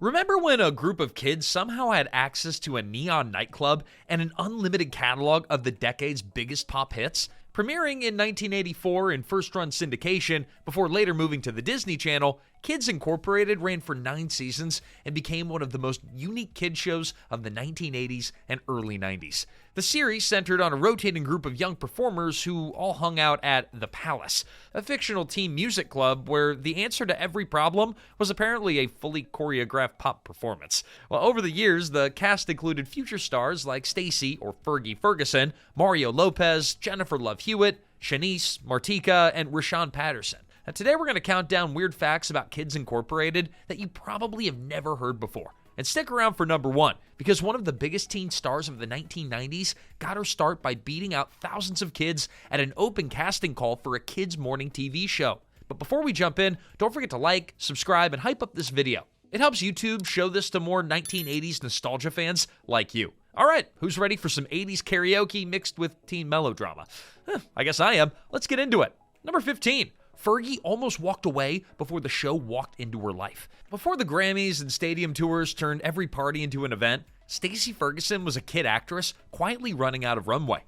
Remember when a group of kids somehow had access to a neon nightclub and an unlimited catalog of the decade's biggest pop hits? Premiering in 1984 in first-run syndication before later moving to the Disney Channel, Kids Incorporated ran for 9 seasons and became one of the most unique kid shows of the 1980s and early 90s. The series centered on a rotating group of young performers who all hung out at The Palace, a fictional teen music club where the answer to every problem was apparently a fully choreographed pop performance. Well, over the years, the cast included future stars like Stacy or Fergie Ferguson, Mario Lopez, Jennifer Love Hewitt, Shanice, Martika, and Rahsaan Patterson. Now, today we're going to count down weird facts about Kids Incorporated that you probably have never heard before. And stick around for number 1, because one of the biggest teen stars of the 1990s got her start by beating out thousands of kids at an open casting call for a kids' morning TV show. But before we jump in, don't forget to like, subscribe, and hype up this video. It helps YouTube show this to more 1980s nostalgia fans like you. All right, who's ready for some 80s karaoke mixed with teen melodrama? I guess I am. Let's get into it. Number 15. Fergie almost walked away before the show walked into her life. Before the Grammys and stadium tours turned every party into an event, Stacey Ferguson was a kid actress quietly running out of runway.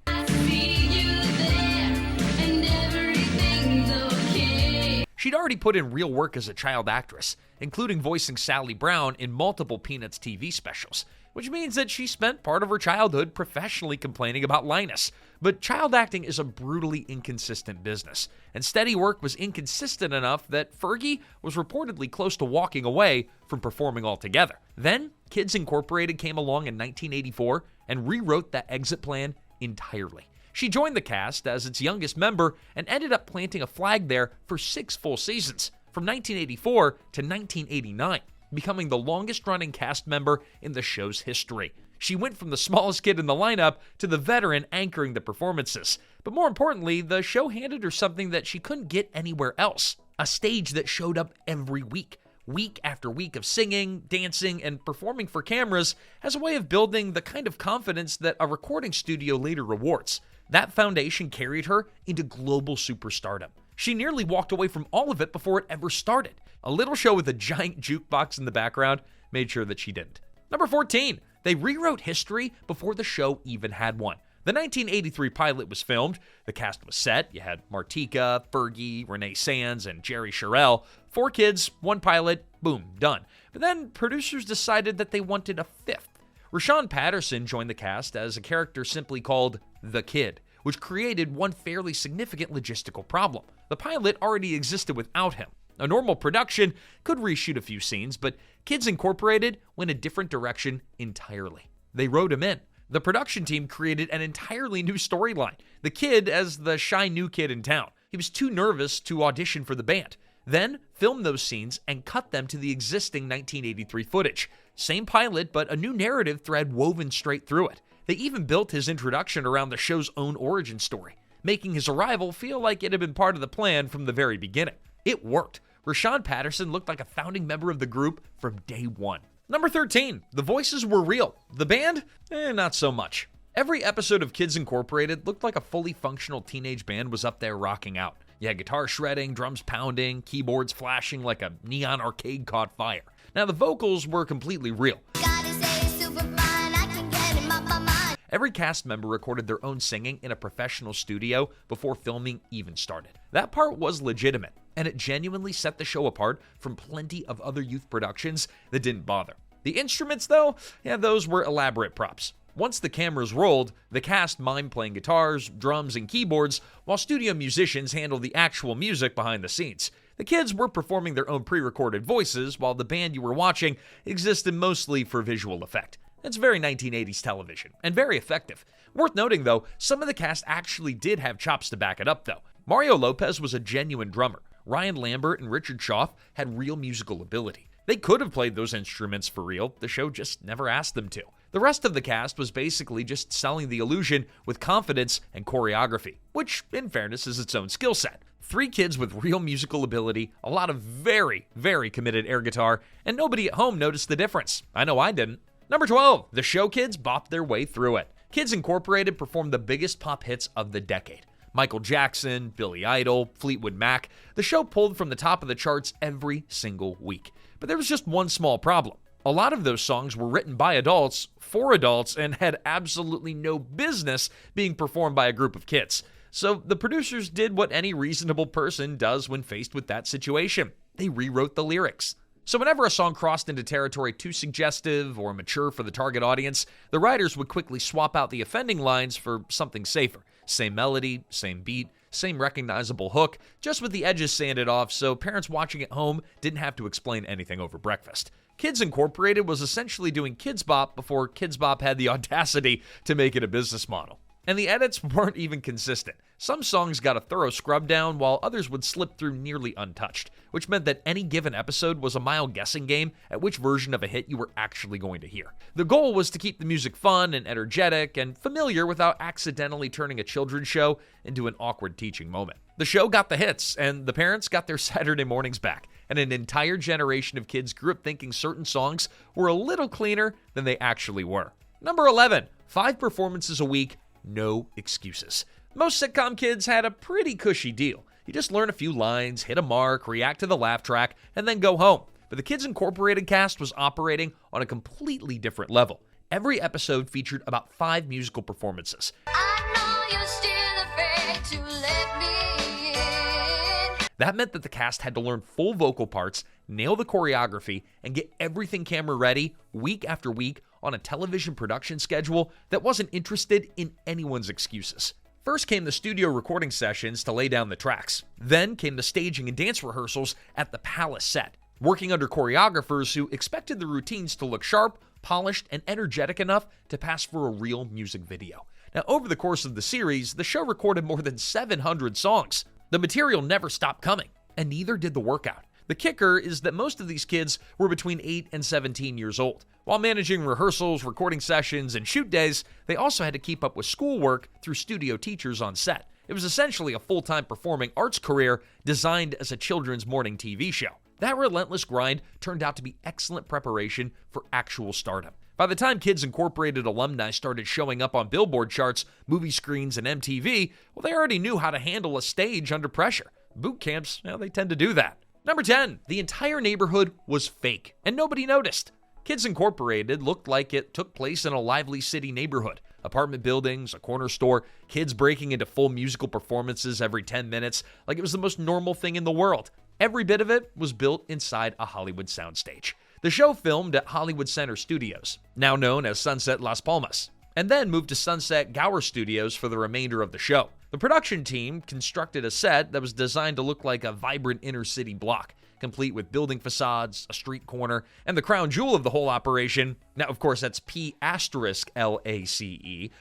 She'd already put in real work as a child actress, including voicing Sally Brown in multiple Peanuts TV specials, which means that she spent part of her childhood professionally complaining about Linus. But child acting is a brutally inconsistent business, and steady work was inconsistent enough that Fergie was reportedly close to walking away from performing altogether. Then, Kids Incorporated came along in 1984 and rewrote that exit plan entirely. She joined the cast as its youngest member and ended up planting a flag there for 6 full seasons, from 1984 to 1989, becoming the longest-running cast member in the show's history. She went from the smallest kid in the lineup to the veteran anchoring the performances. But more importantly, the show handed her something that she couldn't get anywhere else: a stage that showed up every week after week of singing, dancing, and performing for cameras as a way of building the kind of confidence that a recording studio later rewards. That foundation carried her into global superstardom. She nearly walked away from all of it before it ever started. A little show with a giant jukebox in the background made sure that she didn't. Number 14. They rewrote history before the show even had one. The 1983 pilot was filmed, the cast was set, you had Martika, Fergie, Renee Sands, and Jerry Sherrill. 4 kids, 1 pilot, boom, done. But then producers decided that they wanted a 5th. Rahsaan Patterson joined the cast as a character simply called The Kid, which created one fairly significant logistical problem. The pilot already existed without him. A normal production could reshoot a few scenes, but Kids Incorporated went a different direction entirely. They wrote him in. The production team created an entirely new storyline. The kid as the shy new kid in town. He was too nervous to audition for the band. Then filmed those scenes and cut them to the existing 1983 footage. Same pilot, but a new narrative thread woven straight through it. They even built his introduction around the show's own origin story, making his arrival feel like it had been part of the plan from the very beginning. It worked. Rahsaan Patterson looked like a founding member of the group from day one. Number 13. The voices were real. The band? Not so much. Every episode of Kids Incorporated looked like a fully functional teenage band was up there rocking out. You had guitar shredding, drums pounding, keyboards flashing like a neon arcade caught fire. Now, the vocals were completely real. Every cast member recorded their own singing in a professional studio before filming even started. That part was legitimate, and it genuinely set the show apart from plenty of other youth productions that didn't bother. The instruments, though, those were elaborate props. Once the cameras rolled, the cast mimed playing guitars, drums, and keyboards, while studio musicians handled the actual music behind the scenes. The kids were performing their own pre-recorded voices, while the band you were watching existed mostly for visual effect. It's very 1980s television, and very effective. Worth noting, though, some of the cast actually did have chops to back it up, though. Mario Lopez was a genuine drummer. Ryan Lambert and Richard Schaff had real musical ability. They could have played those instruments for real, the show just never asked them to. The rest of the cast was basically just selling the illusion with confidence and choreography, which, in fairness, is its own skill set. 3 kids with real musical ability, a lot of very, very committed air guitar, and nobody at home noticed the difference. I know I didn't. Number 12. The show kids bopped their way through it. Kids Incorporated performed the biggest pop hits of the decade. Michael Jackson, Billy Idol, Fleetwood Mac. The show pulled from the top of the charts every single week. But there was just one small problem. A lot of those songs were written by adults, for adults, and had absolutely no business being performed by a group of kids. So the producers did what any reasonable person does when faced with that situation. They rewrote the lyrics. So whenever a song crossed into territory too suggestive or mature for the target audience, the writers would quickly swap out the offending lines for something safer. Same melody, same beat, same recognizable hook, just with the edges sanded off so parents watching at home didn't have to explain anything over breakfast. Kids Incorporated was essentially doing Kids Bop before Kids Bop had the audacity to make it a business model. And the edits weren't even consistent. Some songs got a thorough scrub down, while others would slip through nearly untouched, which meant that any given episode was a mild guessing game at which version of a hit you were actually going to hear. The goal was to keep the music fun and energetic and familiar without accidentally turning a children's show into an awkward teaching moment. The show got the hits, and the parents got their Saturday mornings back, and an entire generation of kids grew up thinking certain songs were a little cleaner than they actually were. Number 11, 5 performances a week, no excuses. Most sitcom kids had a pretty cushy deal. You just learn a few lines, hit a mark, react to the laugh track, and then go home. But the Kids Incorporated cast was operating on a completely different level. Every episode featured about 5 musical performances. I know you're still afraid to let me in. That meant that the cast had to learn full vocal parts, nail the choreography, and get everything camera ready week after week on a television production schedule that wasn't interested in anyone's excuses. First came the studio recording sessions to lay down the tracks. Then came the staging and dance rehearsals at the Palace set, working under choreographers who expected the routines to look sharp, polished, and energetic enough to pass for a real music video. Now, over the course of the series, the show recorded more than 700 songs. The material never stopped coming, and neither did the workout. The kicker is that most of these kids were between 8 and 17 years old. While managing rehearsals, recording sessions, and shoot days, they also had to keep up with schoolwork through studio teachers on set. It was essentially a full-time performing arts career designed as a children's morning TV show. That relentless grind turned out to be excellent preparation for actual stardom. By the time Kids Incorporated alumni started showing up on Billboard charts, movie screens, and MTV, well, they already knew how to handle a stage under pressure. Boot camps, they tend to do that. Number 10, the entire neighborhood was fake, and nobody noticed. Kids Incorporated looked like it took place in a lively city neighborhood. Apartment buildings, a corner store, kids breaking into full musical performances every 10 minutes, like it was the most normal thing in the world. Every bit of it was built inside a Hollywood soundstage. The show filmed at Hollywood Center Studios, now known as Sunset Las Palmas, and then moved to Sunset Gower Studios for the remainder of the show. The production team constructed a set that was designed to look like a vibrant inner-city block, complete with building facades, a street corner, and the crown jewel of the whole operation. Now, of course, that's P*LACE,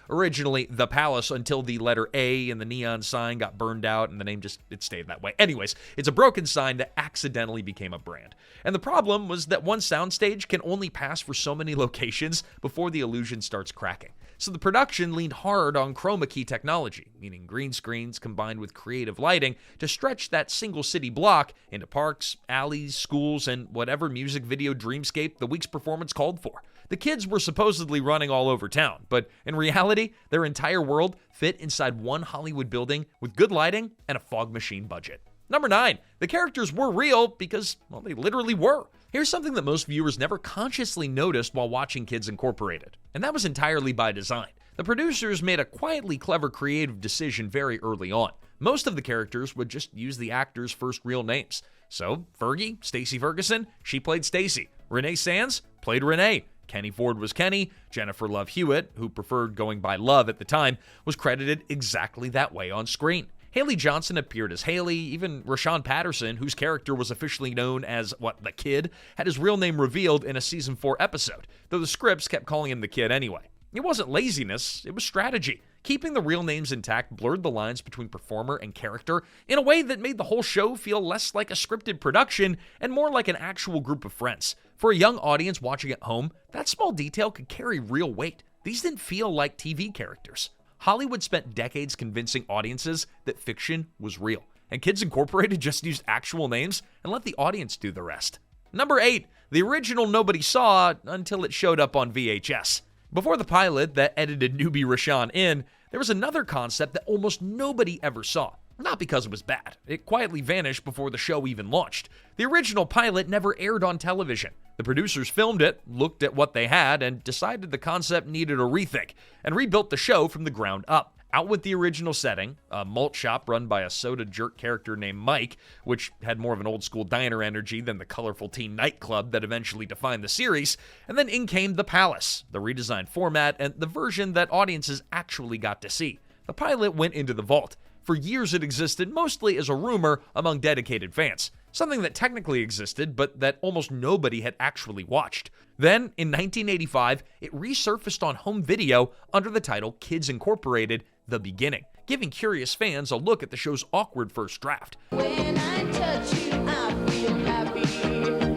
originally the Palace, until the letter A in the neon sign got burned out and the name it stayed that way. Anyways, it's a broken sign that accidentally became a brand. And the problem was that one soundstage can only pass for so many locations before the illusion starts cracking. So the production leaned hard on chroma key technology, meaning green screens combined with creative lighting to stretch that single city block into parks, alleys, schools, and whatever music video dreamscape the week's performance called for. The kids were supposedly running all over town, but in reality, their entire world fit inside one Hollywood building with good lighting and a fog machine budget. Number 9, the characters were real because, well, they literally were. Here's something that most viewers never consciously noticed while watching Kids Incorporated, and that was entirely by design. The producers made a quietly clever creative decision very early on. Most of the characters would just use the actors' first real names. So, Fergie, Stacey Ferguson, she played Stacey. Renee Sands played Renee. Kenny Ford was Kenny. Jennifer Love Hewitt, who preferred going by Love at the time, was credited exactly that way on screen. Haley Johnson appeared as Haley. Even Rahsaan Patterson, whose character was officially known as, the Kid, had his real name revealed in a Season 4 episode, though the scripts kept calling him the Kid anyway. It wasn't laziness, it was strategy. Keeping the real names intact blurred the lines between performer and character in a way that made the whole show feel less like a scripted production and more like an actual group of friends. For a young audience watching at home, that small detail could carry real weight. These didn't feel like TV characters. Hollywood spent decades convincing audiences that fiction was real, and Kids Incorporated just used actual names and let the audience do the rest. Number 8, the original nobody saw until it showed up on VHS. Before the pilot that edited newbie Rahsaan in, there was another concept that almost nobody ever saw. Not because it was bad. It quietly vanished before the show even launched. The original pilot never aired on television. The producers filmed it, looked at what they had, and decided the concept needed a rethink, and rebuilt the show from the ground up. Out with the original setting, a malt shop run by a soda jerk character named Mike, which had more of an old school diner energy than the colorful teen nightclub that eventually defined the series, and then in came The Palace, the redesigned format, and the version that audiences actually got to see. The pilot went into the vault. For years it existed mostly as a rumor among dedicated fans, something that technically existed but that almost nobody had actually watched. Then, in 1985, it resurfaced on home video under the title Kids Incorporated: The Beginning, giving curious fans a look at the show's awkward first draft. When I touch you, I feel happy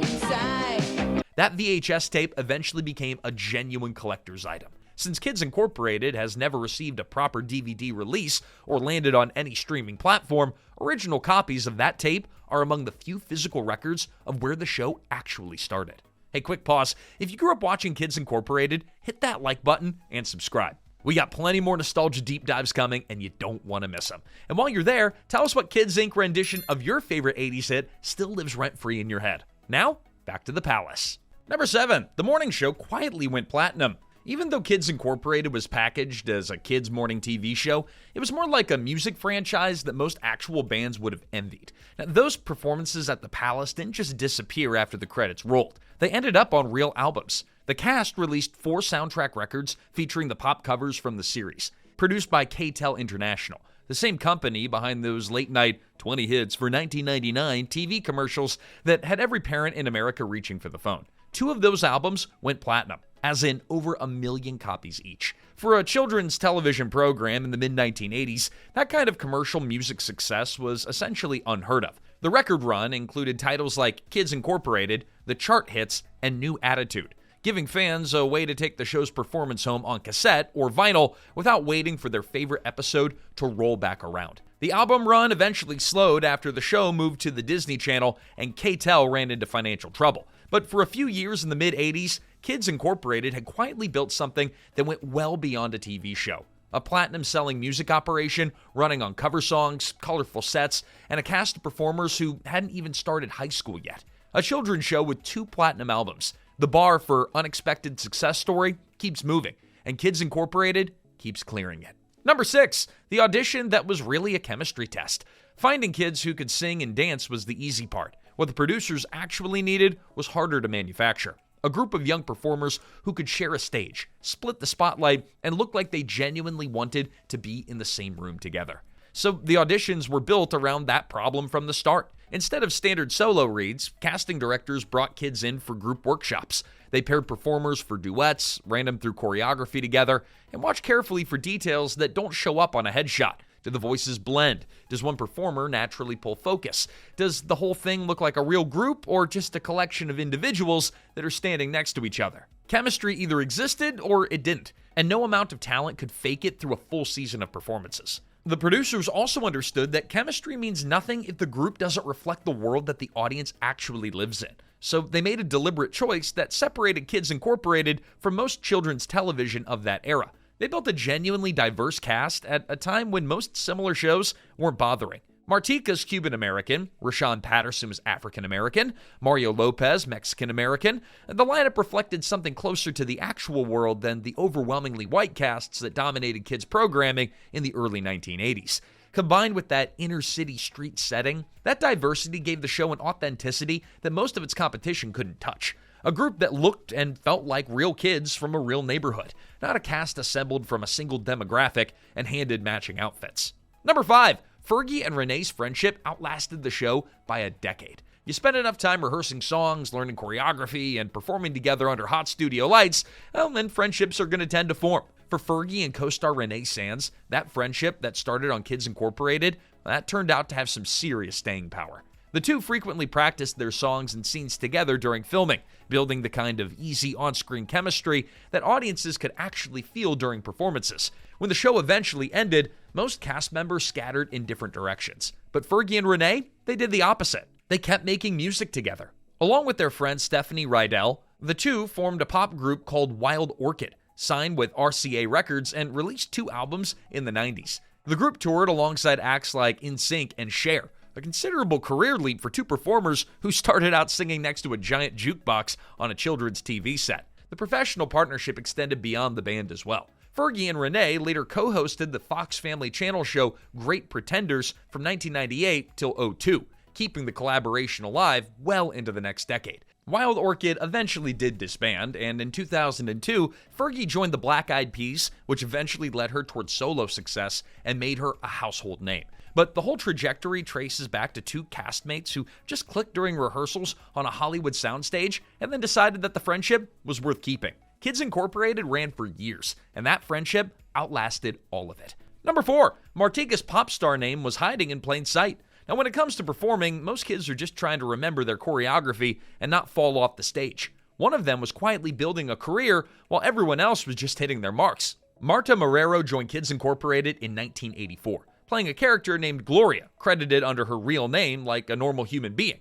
inside. That VHS tape eventually became a genuine collector's item. Since Kids Incorporated has never received a proper DVD release or landed on any streaming platform, original copies of that tape are among the few physical records of where the show actually started. Hey, quick pause. If you grew up watching Kids Incorporated, hit that like button and subscribe. We got plenty more nostalgia deep dives coming, and you don't want to miss them. And while you're there, tell us what Kids Inc. rendition of your favorite 80s hit still lives rent-free in your head. Now, back to The Palace. Number 7, the morning show quietly went platinum. Even though Kids Incorporated was packaged as a kids' morning TV show, it was more like a music franchise that most actual bands would have envied. Now, those performances at the Palace didn't just disappear after the credits rolled. They ended up on real albums. The cast released 4 soundtrack records featuring the pop covers from the series, produced by KTEL International, the same company behind those late-night 20 hits for 1999 TV commercials that had every parent in America reaching for the phone. 2 of those albums went platinum, as in over 1 million copies each. For a children's television program in the mid-1980s, that kind of commercial music success was essentially unheard of. The record run included titles like Kids Incorporated, The Chart Hits, and New Attitude, giving fans a way to take the show's performance home on cassette or vinyl without waiting for their favorite episode to roll back around. The album run eventually slowed after the show moved to the Disney Channel and KTEL ran into financial trouble. But for a few years in the mid-80s, Kids Incorporated had quietly built something that went well beyond a TV show. A platinum-selling music operation running on cover songs, colorful sets, and a cast of performers who hadn't even started high school yet. A children's show with 2 platinum albums. The bar for unexpected success story keeps moving, and Kids Incorporated keeps clearing it. Number 6, the audition that was really a chemistry test. Finding kids who could sing and dance was the easy part. What the producers actually needed was harder to manufacture. A group of young performers who could share a stage, split the spotlight, and look like they genuinely wanted to be in the same room together. So the auditions were built around that problem from the start. Instead of standard solo reads, casting directors brought kids in for group workshops. They paired performers for duets, ran them through choreography together, and watched carefully for details that don't show up on a headshot. Do the voices blend? Does one performer naturally pull focus? Does the whole thing look like a real group or just a collection of individuals that are standing next to each other? Chemistry either existed or it didn't, and no amount of talent could fake it through a full season of performances. The producers also understood that chemistry means nothing if the group doesn't reflect the world that the audience actually lives in. So they made a deliberate choice that separated Kids Incorporated from most children's television of that era. They built a genuinely diverse cast at a time when most similar shows weren't bothering. Martika's Cuban-American, Rahsaan Patterson was African-American, Mario Lopez, Mexican-American. The lineup reflected something closer to the actual world than the overwhelmingly white casts that dominated kids' programming in the early 1980s. Combined with that inner-city street setting, that diversity gave the show an authenticity that most of its competition couldn't touch. A group that looked and felt like real kids from a real neighborhood, not a cast assembled from a single demographic and handed matching outfits. Number 5, Fergie and Renee's friendship outlasted the show by a decade. You spend enough time rehearsing songs, learning choreography, and performing together under hot studio lights, well, then friendships are going to tend to form. For Fergie and co-star Renee Sands, that friendship that started on Kids Incorporated, that turned out to have some serious staying power. The two frequently practiced their songs and scenes together during filming, building the kind of easy on-screen chemistry that audiences could actually feel during performances. When the show eventually ended, most cast members scattered in different directions. But Fergie and Renee, they did the opposite. They kept making music together. Along with their friend Stephanie Rydell, the two formed a pop group called Wild Orchid, signed with RCA Records and released 2 albums in the 90s. The group toured alongside acts like NSYNC and Cher, a considerable career leap for two performers who started out singing next to a giant jukebox on a children's TV set. The professional partnership extended beyond the band as well. Fergie and Renee later co-hosted the Fox Family Channel show Great Pretenders from 1998 till 2002, keeping the collaboration alive well into the next decade. Wild Orchid eventually did disband, and in 2002, Fergie joined the Black Eyed Peas, which eventually led her towards solo success and made her a household name. But the whole trajectory traces back to two castmates who just clicked during rehearsals on a Hollywood soundstage and then decided that the friendship was worth keeping. Kids Incorporated ran for years, and that friendship outlasted all of it. Number 4, Martika's pop star name was hiding in plain sight. Now, when it comes to performing, most kids are just trying to remember their choreography and not fall off the stage. One of them was quietly building a career while everyone else was just hitting their marks. Marta Marrero joined Kids Incorporated in 1984, playing a character named Gloria, credited under her real name like a normal human being.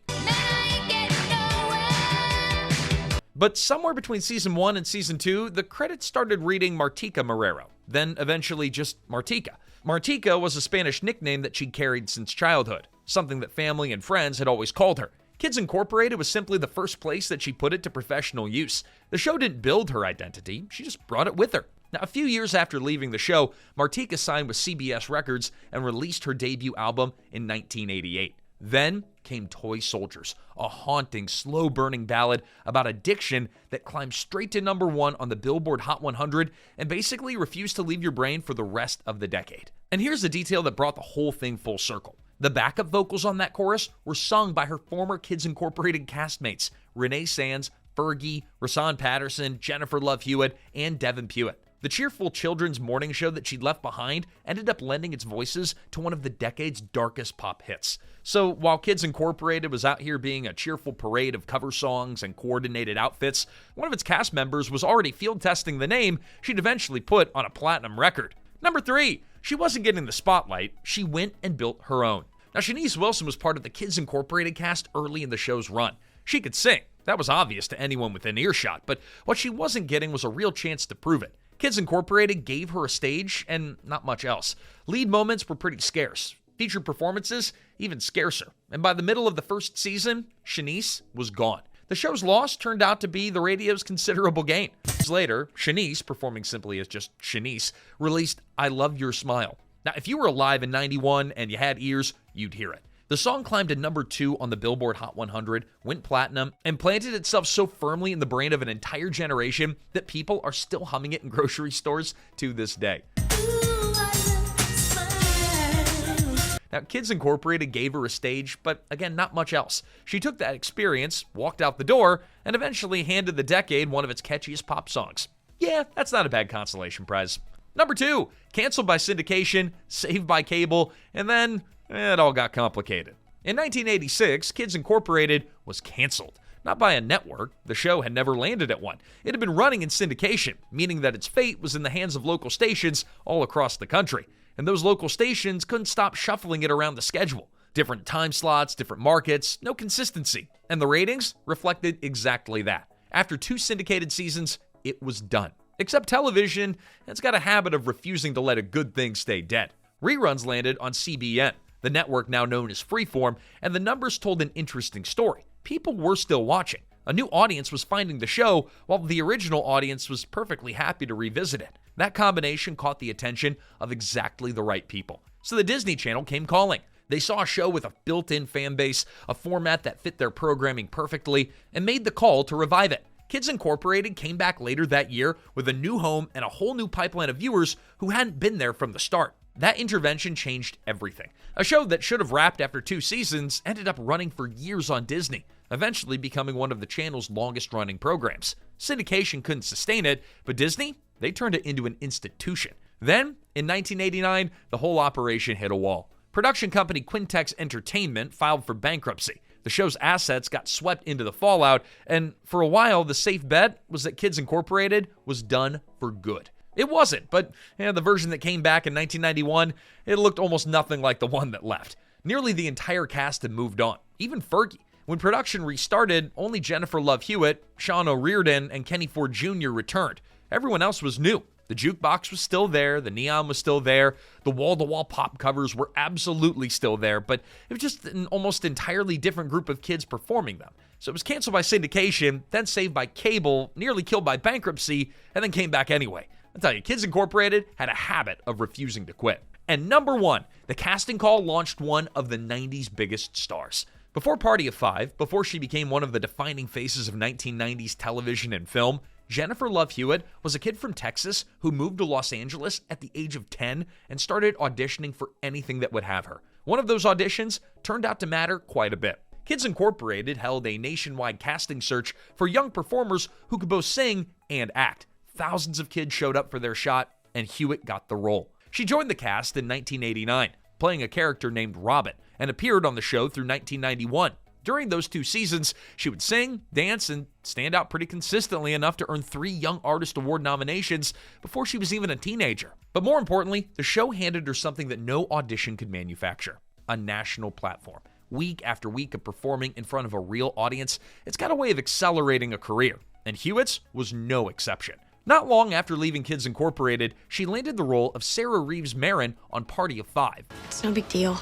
But somewhere between Season 1 and Season 2, the credits started reading Martika Marrero, then eventually just Martika. Martika was a Spanish nickname that she'd carried since childhood, something that family and friends had always called her. Kids Incorporated was simply the first place that she put it to professional use. The show didn't build her identity, she just brought it with her. Now, a few years after leaving the show, Martika signed with CBS Records and released her debut album in 1988. Then came Toy Soldiers, a haunting, slow-burning ballad about addiction that climbed straight to number 1 on the Billboard Hot 100 and basically refused to leave your brain for the rest of the decade. And here's the detail that brought the whole thing full circle. The backup vocals on that chorus were sung by her former Kids Incorporated castmates, Renee Sands, Fergie, Rahsaan Patterson, Jennifer Love Hewitt, and Devin Pewitt. The cheerful children's morning show that she'd left behind ended up lending its voices to one of the decade's darkest pop hits. So while Kids Incorporated was out here being a cheerful parade of cover songs and coordinated outfits, one of its cast members was already field testing the name she'd eventually put on a platinum record. Number 3, she wasn't getting the spotlight, she went and built her own. Now, Shanice Wilson was part of the Kids Incorporated cast early in the show's run. She could sing. That was obvious to anyone within earshot, but what she wasn't getting was a real chance to prove it. Kids Incorporated gave her a stage and not much else. Lead moments were pretty scarce. Featured performances, even scarcer. And by the middle of the first season, Shanice was gone. The show's loss turned out to be the radio's considerable gain. Years later, Shanice, performing simply as just Shanice, released I Love Your Smile. Now, if you were alive in 91 and you had ears, you'd hear it. The song climbed to number 2 on the Billboard Hot 100, went platinum, and planted itself so firmly in the brain of an entire generation that people are still humming it in grocery stores to this day. Now, Kids Incorporated gave her a stage, but again, not much else. She took that experience, walked out the door, and eventually handed the decade one of its catchiest pop songs. Yeah, that's not a bad consolation prize. Number 2, canceled by syndication, saved by cable, and then it all got complicated. In 1986, Kids Incorporated was canceled. Not by a network, the show had never landed at one. It had been running in syndication, meaning that its fate was in the hands of local stations all across the country. And those local stations couldn't stop shuffling it around the schedule. Different time slots, different markets, no consistency. And the ratings reflected exactly that. After 2 syndicated seasons, it was done. Except television, it's got a habit of refusing to let a good thing stay dead. Reruns landed on CBN, the network now known as Freeform, and the numbers told an interesting story. People were still watching. A new audience was finding the show, while the original audience was perfectly happy to revisit it. That combination caught the attention of exactly the right people. So the Disney Channel came calling. They saw a show with a built-in fan base, a format that fit their programming perfectly, and made the call to revive it. Kids Incorporated came back later that year with a new home and a whole new pipeline of viewers who hadn't been there from the start. That intervention changed everything. A show that should have wrapped after 2 seasons ended up running for years on Disney, eventually becoming one of the channel's longest-running programs. Syndication couldn't sustain it, but Disney, they turned it into an institution. Then, in 1989, the whole operation hit a wall. Production company Quintex Entertainment filed for bankruptcy. The show's assets got swept into the fallout, and for a while, the safe bet was that Kids Incorporated was done for good. It wasn't, but the version that came back in 1991, it looked almost nothing like the one that left. Nearly the entire cast had moved on, even Fergie. When production restarted, only Jennifer Love Hewitt, Sean O'Riordan, and Kenny Ford Jr. returned. Everyone else was new. The jukebox was still there, the neon was still there, the wall-to-wall pop covers were absolutely still there, but it was just an almost entirely different group of kids performing them. So it was canceled by syndication, then saved by cable, nearly killed by bankruptcy, and then came back anyway. I'll tell you, Kids Incorporated had a habit of refusing to quit. And number one, the casting call launched one of the 90s biggest stars. Before Party of Five, before she became one of the defining faces of 1990s television and film, Jennifer Love Hewitt was a kid from Texas who moved to Los Angeles at the age of 10 and started auditioning for anything that would have her. One of those auditions turned out to matter quite a bit. Kids Incorporated held a nationwide casting search for young performers who could both sing and act. Thousands of kids showed up for their shot, and Hewitt got the role. She joined the cast in 1989, playing a character named Robin, and appeared on the show through 1991. During those 2 seasons, she would sing, dance, and stand out pretty consistently enough to earn 3 Young Artist Award nominations before she was even a teenager. But more importantly, the show handed her something that no audition could manufacture: a national platform. Week after week of performing in front of a real audience, it's got a way of accelerating a career, and Hewitt's was no exception. Not long after leaving Kids Incorporated, she landed the role of Sarah Reeves Marin on Party of Five. It's no big deal.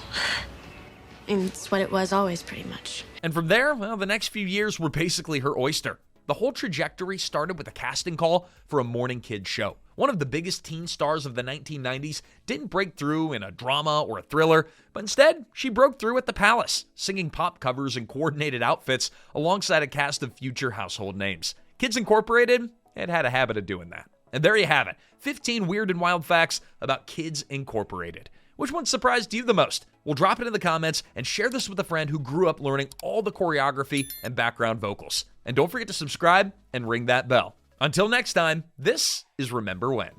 And it's what it was always, pretty much. And from there, well, the next few years were basically her oyster. The whole trajectory started with a casting call for a morning kids show. One of the biggest teen stars of the 1990s didn't break through in a drama or a thriller, but instead, she broke through at the Palace, singing pop covers and coordinated outfits alongside a cast of future household names. Kids Incorporated had a habit of doing that. And there you have it, 15 weird and wild facts about Kids Incorporated. Which one surprised you the most? Well, drop it in the comments and share this with a friend who grew up learning all the choreography and background vocals. And don't forget to subscribe and ring that bell. Until next time, this is Remember When.